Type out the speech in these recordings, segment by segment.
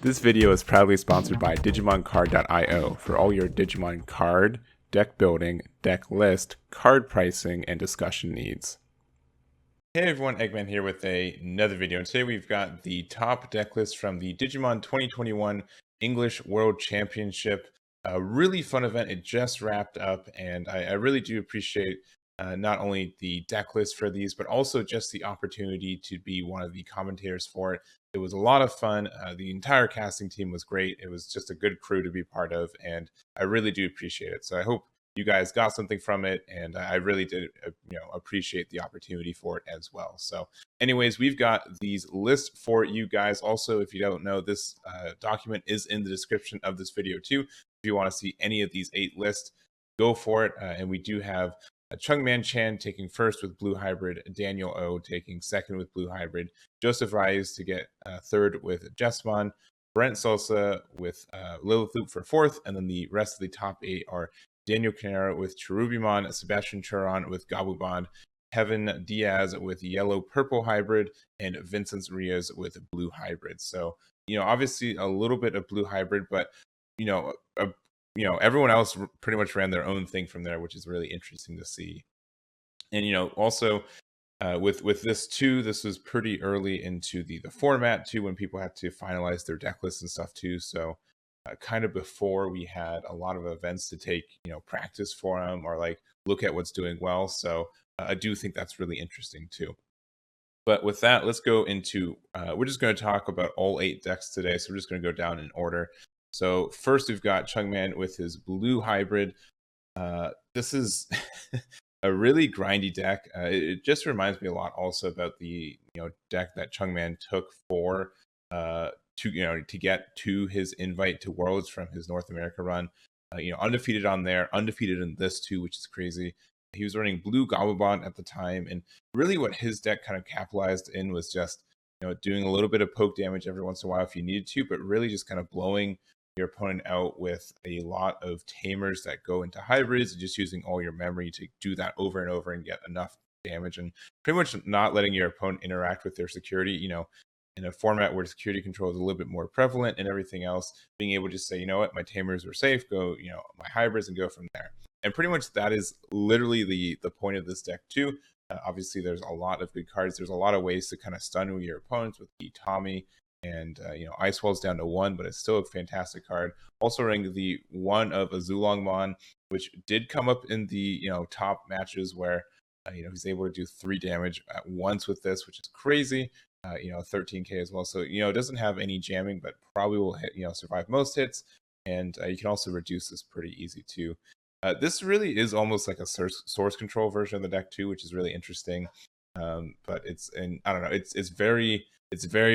This video is proudly sponsored by DigimonCard.io for all your Digimon card, deck building, deck list, card pricing, and discussion needs. Hey everyone, Egman here with another video. And today we've got the top deck list from the Digimon 2021 English World Championship. A really fun event. It just wrapped up, and I really do appreciate not only the deck list for these, but also just the opportunity to be one of the commentators for it. It was a lot of fun. The entire casting team was great. It was just a good crew to be part of, and I really do appreciate it. So I hope you guys got something from it, and I really did appreciate the opportunity for it as well. So anyways, we've got these lists for you guys. Also, if you don't know, this document is in the description of this video too. If you want to see any of these 8 lists, go for it. And we do have Chungman Chan taking first with Blue Hybrid, Daniel O taking second with Blue Hybrid, Joseph Reyes to get third with Jesmon, Brent Salsa with Lilith Loop for fourth, and then the rest of the top 8 are Daniel Canera with Cherubimon, Sebastian Churon with Gabubon, Kevin Diaz with Yellow Purple Hybrid, and Vincent Rios with Blue Hybrid. So, obviously a little bit of Blue Hybrid, but, everyone else pretty much ran their own thing from there, which is really interesting to see. And, also with this too, this was pretty early into the format too, when people had to finalize their deck lists and stuff too. So kind of before we had a lot of events to take, practice for them or like look at what's doing well. So I do think that's really interesting too. But with that, let's go into, we're just going to talk about all 8 decks today. So we're just going to go down in order. So first we've got Chungman with his Blue Hybrid. This is a really grindy deck. It just reminds me a lot also about the deck that Chungman took for to get to his invite to Worlds from his North America run. Undefeated on there, undefeated in this too, which is crazy. He was running Blue Gabubon at the time, and really what his deck kind of capitalized in was just doing a little bit of poke damage every once in a while if you needed to, but really just kind of blowing your opponent out with a lot of tamers that go into hybrids and just using all your memory to do that over and over and get enough damage, and pretty much not letting your opponent interact with their security, in a format where security control is a little bit more prevalent and everything else, being able to say, what, my tamers are safe, go, my hybrids, and go from there. And pretty much that is literally the point of this deck too. Obviously, there's a lot of good cards. There's a lot of ways to kind of stun your opponents with the Tommy, and Ice Wall's down to 1, but it's still a fantastic card. Also running the 1 of Azulongmon, which did come up in the top matches where he's able to do 3 damage at once with this, which is crazy. 13k as well. So it doesn't have any jamming, but probably will hit, survive most hits. And you can also reduce this pretty easy too. This really is almost like a source control version of the deck too, which is really interesting. But I don't know, it's very,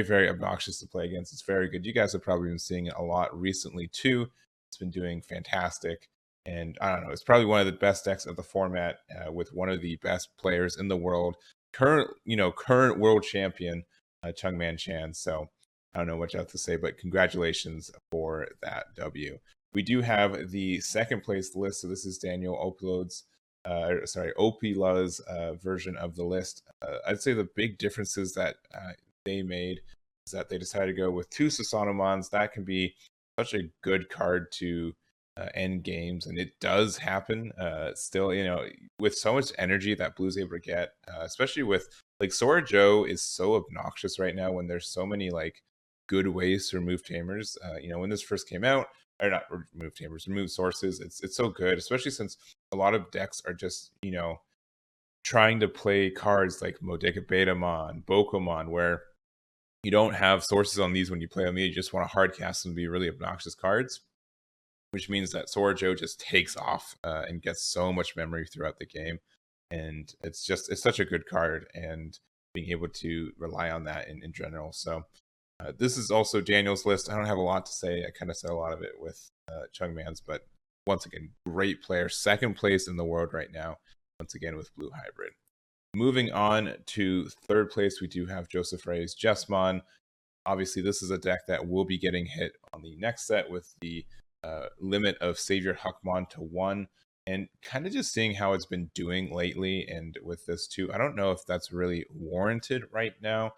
very obnoxious to play against. It's very good. You guys have probably been seeing it a lot recently too. It's been doing fantastic. And I don't know, it's probably one of the best decks of the format, with one of the best players in the world, current world champion, Chungman Chan. So I don't know what you have to say, but congratulations for that W. We do have the second place list. So this is Daniel Opila's version of the list. I'd say the big differences that they made is that they decided to go with 2 Susanomons. That can be such a good card to end games, and it does happen still, with so much energy that Blue's able to get, especially with like Sora Joe is so obnoxious right now when there's so many like good ways to remove tamers. When this first came out, or not remove tamers, remove sources, it's so good, especially since a lot of decks are just trying to play cards like Modeka Betamon, Bokomon, where you don't have sources on these when you play them. You just want to hard cast them to be really obnoxious cards, which means that Sora Joe just takes off and gets so much memory throughout the game. And it's such a good card, and being able to rely on that in general. So this is also Daniel's list. I don't have a lot to say. I kind of said a lot of it with Chungman's, but once again, great player. Second place in the world right now, once again with Blue Hybrid. Moving on to third place, we do have Joseph Reyes Jesmon. Obviously, this is a deck that will be getting hit on the next set with the limit of Savior Huckmon to 1, and kind of just seeing how it's been doing lately. And with this too, I don't know if that's really warranted right now.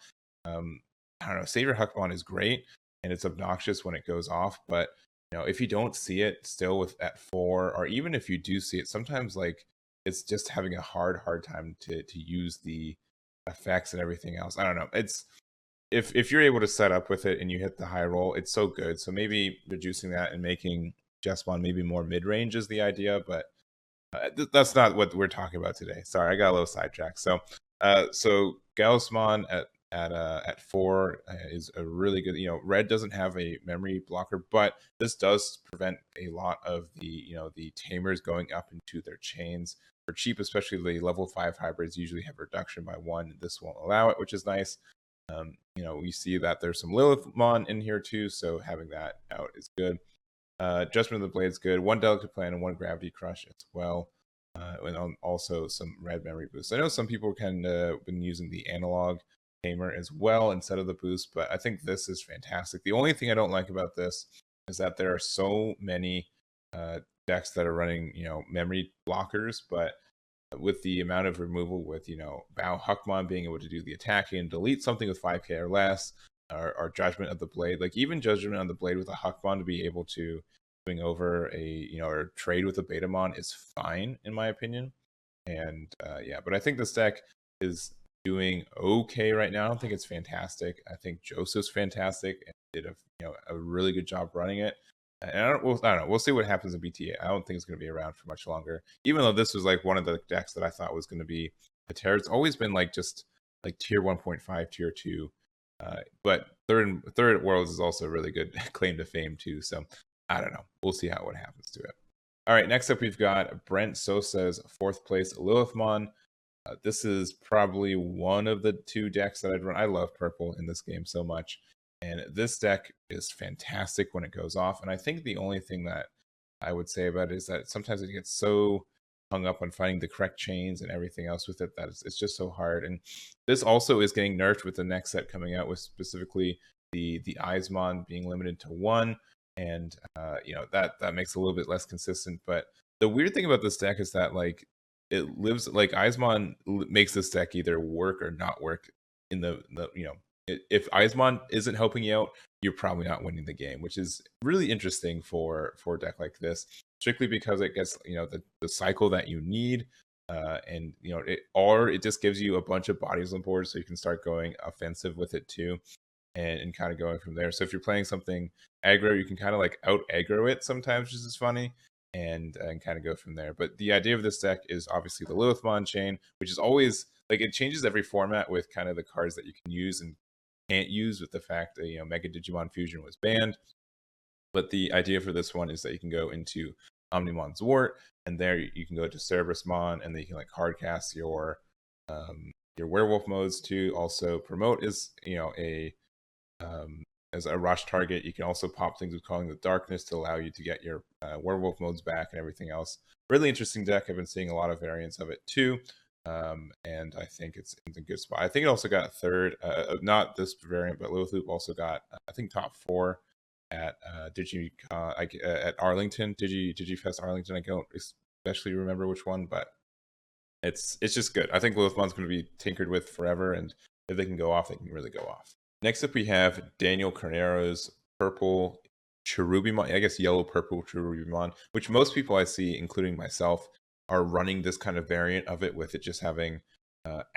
I don't know, Savior Huckmon is great, and it's obnoxious when it goes off. But if you don't see it still with at 4, or even if you do see it, sometimes like it's just having a hard time to use the effects and everything else. I don't know. It's if you're able to set up with it and you hit the high roll, it's so good. So maybe reducing that and making Jesmon maybe more mid range is the idea, but that's not what we're talking about today. Sorry, I got a little sidetracked. So Gaussmon at 4 is a really good. Red doesn't have a memory blocker, but this does prevent a lot of the tamers going up into their chains for cheap, especially the level 5 hybrids usually have reduction by 1. This won't allow it, which is nice. We see that there's some Lilithmon in here too, so having that out is good. Judgment of the Blade is good. 1 Delicate Plan and 1 Gravity Crush as well. And also some red memory boosts. I know some people been using the analog tamer as well instead of the boost, but I think this is fantastic. The only thing I don't like about this is that there are so many decks that are running memory blockers, but with the amount of removal with Bao Huckmon being able to do the attacking and delete something with 5k or less, or Judgment of the Blade, like even Judgment of the Blade with a Huckmon to be able to swing over or trade with a Betamon is fine in my opinion. And but I think this deck is doing okay right now. I don't think it's fantastic. I think Joseph's fantastic and did a really good job running it. And I don't know. We'll see what happens in BTA. I don't think it's going to be around for much longer. Even though this was like one of the decks that I thought was going to be a terror. It's always been like just like tier 1.5, tier 2. But third at Worlds is also a really good claim to fame too. So I don't know. We'll see what happens to it. All right, next up we've got Brent Sosa's 4th place Lilithmon. This is probably one of the 2 decks that I'd run. I love purple in this game so much. And this deck is fantastic when it goes off. And I think the only thing that I would say about it is that sometimes it gets so hung up on finding the correct chains and everything else with it that it's just so hard. And this also is getting nerfed with the next set coming out, with specifically the Eismon being limited to 1. And that makes it a little bit less consistent. But the weird thing about this deck is that like it lives like Eismon makes this deck either work or not work in the if Eismon isn't helping you out, you're probably not winning the game, which is really interesting for a deck like this, strictly because it gets the cycle that you need, and it just gives you a bunch of bodies on board, so you can start going offensive with it too, and kind of going from there. So if you're playing something aggro, you can kind of like out aggro it sometimes, which is funny, and kind of go from there. But the idea of this deck is obviously the Lilithmon chain, which is always like it changes every format with kind of the cards that you can use and can't use, with the fact that Mega Digimon Fusion was banned. But the idea for this one is that you can go into Omnimon's Wart, and there you can go to Cerebrusmon, and then you can like hardcast your werewolf modes too. Also, Promote is as a rush target. You can also pop things with Calling the Darkness to allow you to get your werewolf modes back and everything else. Really interesting deck. I've been seeing a lot of variants of it too. And I think it's in a good spot. I think it also got 3rd, not this variant, but Lilithloop also got I think top 4 at at Arlington, DigiFest Arlington. I don't especially remember which one, but it's just good. I think Lilithmon's going to be tinkered with forever, and if they can go off, they can really go off. Next up, we have Daniel Carnero's purple Cherubimon, I guess yellow purple Cherubimon, which most people I see, including myself, are running this kind of variant of it, with it just having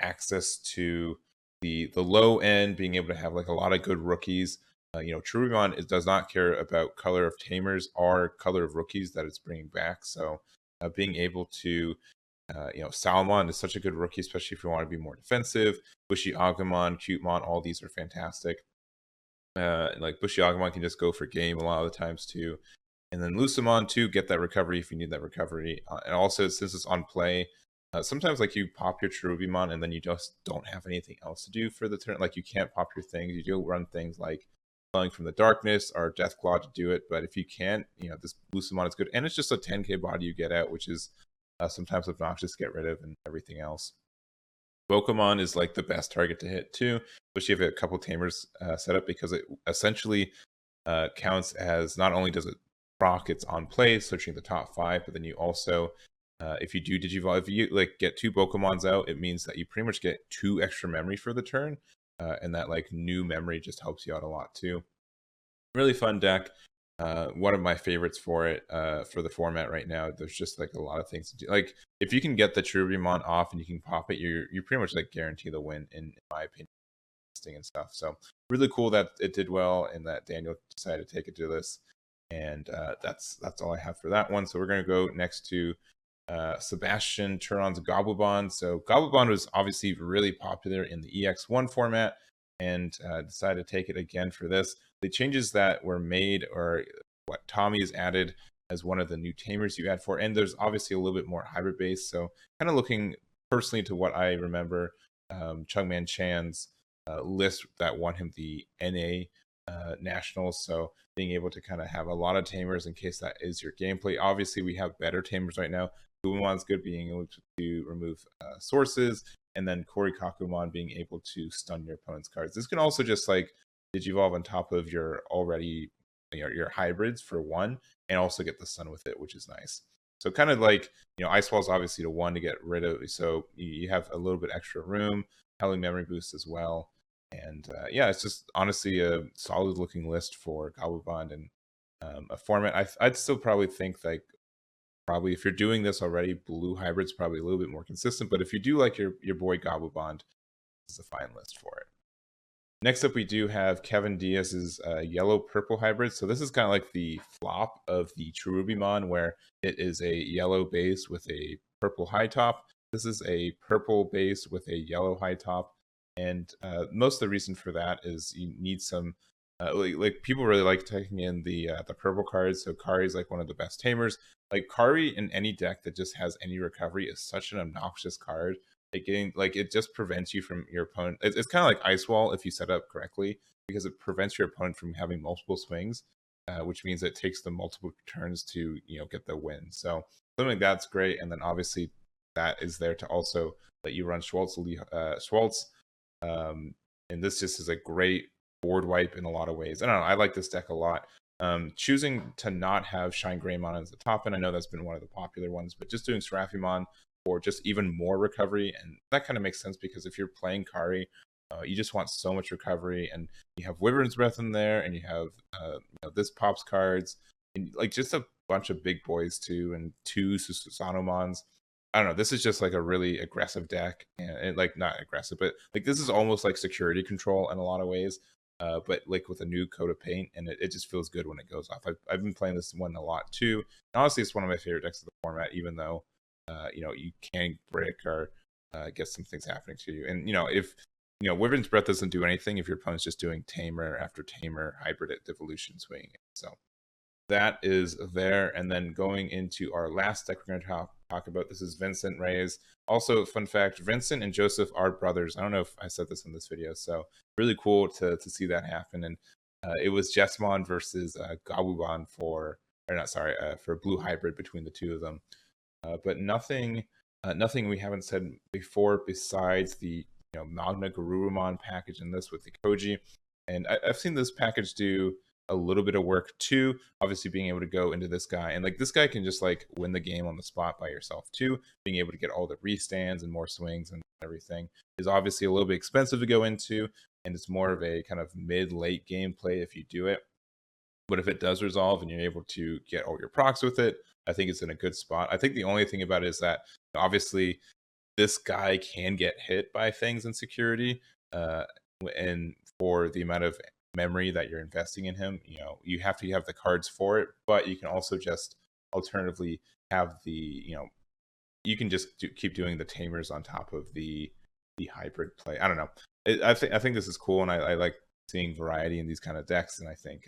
access to the low end, being able to have like a lot of good rookies. Cherubimon does not care about color of tamers or color of rookies that it's bringing back. So being able to Salmon is such a good rookie, especially if you want to be more defensive. Bushy Agumon, Cutemon, all these are fantastic. Like Bushy Agumon can just go for game a lot of the times too. And then Lucemon too, get that recovery if you need that recovery. And also, since it's on play, sometimes like you pop your Cherubimon and then you just don't have anything else to do for the turn. Like you can't pop your things. You do run things like Falling from the Darkness or Deathclaw to do it. But if you can't, this Lucemon is good. And it's just a 10k body you get out, which is sometimes obnoxious to get rid of, and everything else. Pokemon is like the best target to hit too, especially if you have a couple tamers set up, because it essentially counts as, not only does it proc its on play, searching the top 5, but then you also, if you do Digivolve, if you like get 2 Pokemons out, it means that you pretty much get 2 extra memory for the turn, and that like new memory just helps you out a lot too. Really fun deck. One of my favorites for it, for the format right now. There's just like a lot of things to do. Like if you can get the Cherubimon off and you can pop it, you pretty much like guarantee the win in my opinion, and stuff. So really cool that it did well and that Daniel decided to take it to this. And that's all I have for that one. So we're gonna go next to Sebastian Turon's Gobblebond. So Gobblebond was obviously really popular in the EX1 format, and decided to take it again for this. The changes that were made, or what Tommy has added as one of the new tamers you add for, and there's obviously a little bit more hybrid base. So kind of looking personally to what I remember, Chungman Chan's list that won him the NA nationals. So being able to kind of have a lot of tamers in case that is your gameplay. Obviously, we have better tamers right now. Gumon's good, being able to remove sources, and then Korikakumon being able to stun your opponent's cards. This can also just like Digivolve on top of your already your hybrids for one, and also get the stun with it, which is nice. So kind of like, Ice Wall's obviously the one to get rid of, so you have a little bit extra room. Howling Memory Boost as well. And yeah, it's just honestly a solid looking list for Gobblebond, and a format I'd still probably think like, probably if you're doing this already, blue hybrid's probably a little bit more consistent. But if you do like your boy Gobblebond, this is a fine list for it. Next up, we do have Kevin Diaz's yellow-purple hybrid. So this is kind of like the flop of the Cherubimon, where it is a yellow base with a purple high top. This is a purple base with a yellow high top. And most of the reason for that is you need some, like people really like taking in the purple cards. So Kari is like one of the best tamers. Like Kari in any deck that just has any recovery is such an obnoxious card. It just prevents you from your opponent. It's kind of like Ice Wall if you set up correctly, because it prevents your opponent from having multiple swings, which means it takes them multiple turns to get the win. So something like that's great. And then obviously that is there to also let you run Schwartz. And this just is a great board wipe in a lot of ways. I don't know, I like this deck a lot. Choosing to not have Shine Greymon as the top end, I know that's been one of the popular ones, but just doing Seraphimon for just even more recovery, and that kind of makes sense because if you're playing Kari, you just want so much recovery, and you have Wyvern's Breath in there, and you have this pops cards, and like just a bunch of big boys too, and two Susanomons. I don't know, this is just like a really aggressive deck, and like not aggressive, but like this is almost like security control in a lot of ways, but like with a new coat of paint, and it just feels good when it goes off. I've been playing this one a lot too, and honestly it's one of my favorite decks of the format, even though you can brick or get some things happening to you. And if Wyvern's Breath doesn't do anything if your opponent's just doing tamer after tamer hybrid at devolution swinging. So that is there. And then going into our last deck we're going to talk about, this is Vincent Reyes. Also, fun fact, Vincent and Joseph are brothers. I don't know if I said this in this video, so really cool to see that happen. And it was Jesmon versus Gobblebond for blue hybrid between the two of them. But nothing we haven't said before besides the Magna Garurumon package in this with the Koji. And I've seen this package do a little bit of work too, obviously being able to go into this guy, and like this guy can just like win the game on the spot by yourself too. Being able to get all the restands and more swings and everything is obviously a little bit expensive to go into, and it's more of a kind of mid-late gameplay if you do it. But if it does resolve and you're able to get all your procs with it, I think it's in a good spot. I think the only thing about it is that obviously this guy can get hit by things in security, and for the amount of memory that you're investing in him, you have to have the cards for it. But you can also just alternatively have the you can just keep doing the tamers on top of the hybrid play. I don't know. I think this is cool, and I like seeing variety in these kind of decks, and I think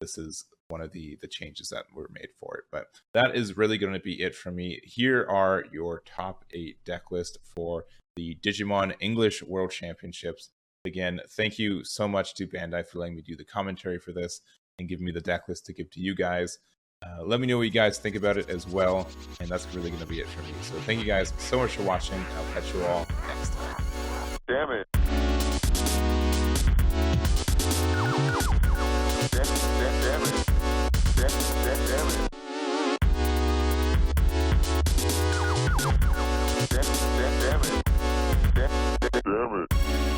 this is one of the changes that were made for it. But that is really going to be it for me. Here are your top 8 deck list for the Digimon English World Championships. Again, thank you so much to Bandai for letting me do the commentary for this and giving me the deck list to give to you guys. Let me know what you guys think about it as well, and that's really going to be it for me. So thank you guys so much for watching. I'll catch you all next time. Damn it. Damn it.